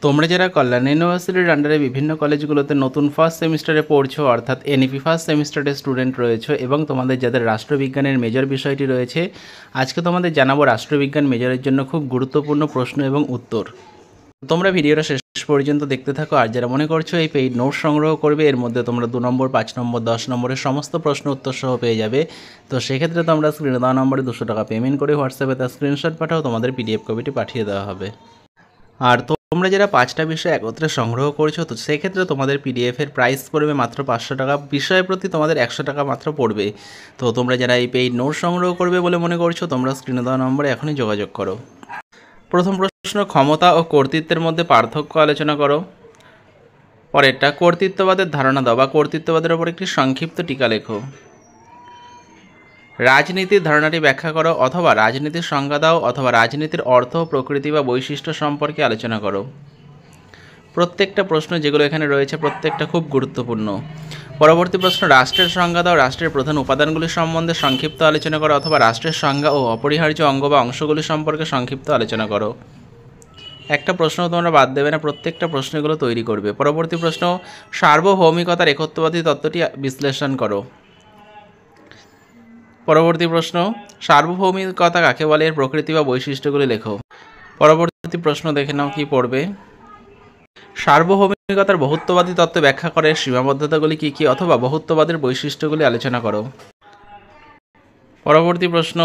তোমরা যারা কল্যাণ ইউনিভার্সিটির আন্ডারে বিভিন্ন কলেজগুলোতে নতুন ফার্স্ট সেমিস্টারে পড়ছো অর্থাৎ এনইপি ফার্স্ট সেমিস্টারের স্টুডেন্ট রয়েছে এবং তোমাদের যাদের রাষ্ট্রবিজ্ঞানের মেজর বিষয়টি রয়েছে, আজকে তোমাদের জানাবো রাষ্ট্রবিজ্ঞান মেজরের জন্য খুব গুরুত্বপূর্ণ প্রশ্ন এবং উত্তর। তোমরা ভিডিওটা শেষ পর্যন্ত দেখতে থাকো। আর যারা মনে করছো এই পেইড নোট সংগ্রহ করবে, এর মধ্যে তোমরা 2 নম্বর, 5 নম্বর, 10 নম্বরের সমস্ত প্রশ্ন উত্তর সহ পেয়ে যাবে, তো সেক্ষেত্রে তোমরা স্ক্রিনে দেওয়া নম্বরে 200 টাকা পেমেন্ট করে হোয়াটসঅ্যাপে তার স্ক্রিনশট পাঠাও, তোমাদের পিডিএফ কপিটি পাঠিয়ে দেওয়া হবে। আর তোমরা যারা 5টা বিষয় একত্রে সংগ্রহ করছো, তো সেক্ষেত্রে তোমাদের পিডিএফের প্রাইস পড়বে মাত্র 500 টাকা, বিষয় প্রতি তোমাদের 100 টাকা মাত্র পড়বে। তো তোমরা যারা এই পেইড নোট সংগ্রহ করবে বলে মনে করছো, তোমরা স্ক্রিনে দেওয়া নম্বরে এখনই যোগাযোগ করো। প্রথম প্রশ্ন, ক্ষমতা ও কর্তৃত্বের মধ্যে পার্থক্য আলোচনা করো। পরেরটা, কর্তৃত্ববাদের ধারণা দাও বা কর্তৃত্ববাদের ওপর একটি সংক্ষিপ্ত টিকা লেখো। রাজনীতির ধারণাটি ব্যাখ্যা করো অথবা রাজনীতির সংজ্ঞা দাও অথবা রাজনীতির অর্থ, প্রকৃতি বা বৈশিষ্ট্য সম্পর্কে আলোচনা করো। প্রত্যেকটা প্রশ্ন যেগুলো এখানে রয়েছে প্রত্যেকটা খুব গুরুত্বপূর্ণ। পরবর্তী প্রশ্ন, রাষ্ট্রের সংজ্ঞা দাও, রাষ্ট্রের প্রধান উপাদানগুলি সম্বন্ধে সংক্ষিপ্ত আলোচনা করো অথবা রাষ্ট্রের সংজ্ঞা ও অপরিহার্য অঙ্গ বা অংশগুলি সম্পর্কে সংক্ষিপ্ত আলোচনা করো। একটা প্রশ্ন তোমরা বাদ দেবে না, প্রত্যেকটা প্রশ্নগুলো তৈরি করবে। পরবর্তী প্রশ্ন, সার্বভৌমিকতার একত্ববাদী তত্ত্বটি বিশ্লেষণ করো। পরবর্তী প্রশ্ন, সার্বভৌমিকতা কাকে বলে, এর প্রকৃতি বা বৈশিষ্ট্যগুলি লেখো। পরবর্তী প্রশ্ন দেখে নাও কি পড়বে। সার্বভৌমিকতার বহুত্ববাদী তত্ত্ব ব্যাখ্যা করে, সীমাবদ্ধতাগুলি কী কী অথবা বহুত্ববাদের বৈশিষ্ট্যগুলি আলোচনা করো। পরবর্তী প্রশ্ন,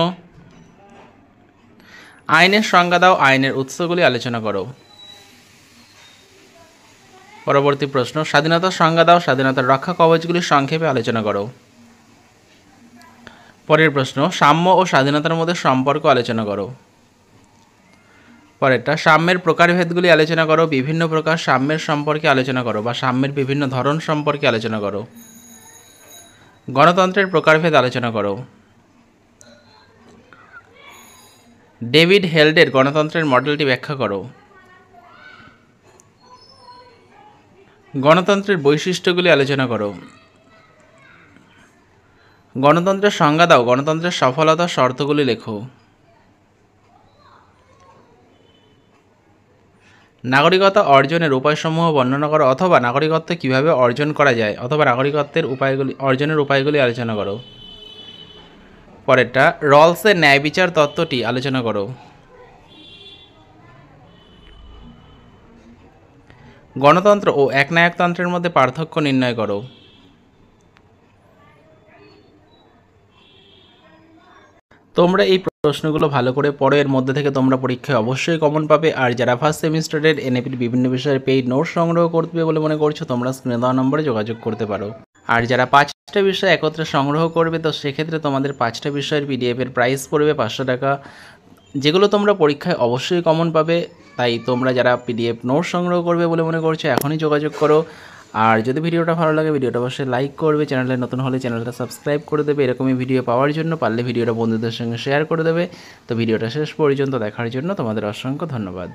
আইনের সংজ্ঞা দাও, আইনের উৎসগুলি আলোচনা করো। পরবর্তী প্রশ্ন, স্বাধীনতার সংজ্ঞা দাও, স্বাধীনতার রক্ষা কবচগুলি সংক্ষেপে আলোচনা করো। পরের প্রশ্ন, সাম্য ও স্বাধীনতার মধ্যে সম্পর্ক আলোচনা করো। পরেরটা, সাম্যের প্রকারভেদগুলি আলোচনা করো, বিভিন্ন প্রকার সাম্যের সম্পর্কে আলোচনা করো বা সাম্যের বিভিন্ন ধরন সম্পর্কে আলোচনা করো। গণতন্ত্রের প্রকারভেদ আলোচনা করো। ডেভিড হেল্ডের গণতন্ত্রের মডেলটি ব্যাখ্যা করো। গণতন্ত্রের বৈশিষ্ট্যগুলি আলোচনা করো। গণতন্ত্রের সংজ্ঞা দাও, গণতন্ত্রের সফলতার শর্তগুলি লেখো। নাগরিকতা অর্জনের উপায়সমূহ বর্ণনা করো অথবা নাগরিকত্ব কিভাবে অর্জন করা যায় অথবা নাগরিকত্বের অর্জনের উপায়গুলি আলোচনা করো। পরেরটা, রলসের ন্যায় বিচার তত্ত্বটি আলোচনা করো। গণতন্ত্র ও একনায়কতন্ত্রের মধ্যে পার্থক্য নির্ণয় করো। তোমরা এই প্রশ্নগুলো ভালো করে পড়ো, এর মধ্যে থেকে তোমরা পরীক্ষায় অবশ্যই কমন পাবে। আর যারা ফার্স্ট সেমিস্টারের এনএপির বিভিন্ন বিষয়ের পেইড নোট সংগ্রহ করবে বলে মনে করছো, তোমরা স্ক্রিনে দেওয়া নম্বরে যোগাযোগ করতে পারো। আর যারা 5টা বিষয় একত্রে সংগ্রহ করবে, তো সেক্ষেত্রে তোমাদের 5টা বিষয়ের পিডিএফের প্রাইস পড়বে 500 টাকা, যেগুলো তোমরা পরীক্ষায় অবশ্যই কমন পাবে। তাই তোমরা যারা পিডিএফ নোট সংগ্রহ করবে বলে মনে করছো, এখনই যোগাযোগ করো। আর যদি ভিডিওটা ভালো লাগে, ভিডিওটা অবশ্যই লাইক করবে, চ্যানেলে নতুন হলে চ্যানেলটা সাবস্ক্রাইব করে দেবে। এরকমই ভিডিও পাওয়ার জন্য পারলে ভিডিওটা বন্ধুদের সঙ্গে শেয়ার করে দেবে। তো ভিডিওটা শেষ পর্যন্ত দেখার জন্য তোমাদের অসংখ্য ধন্যবাদ।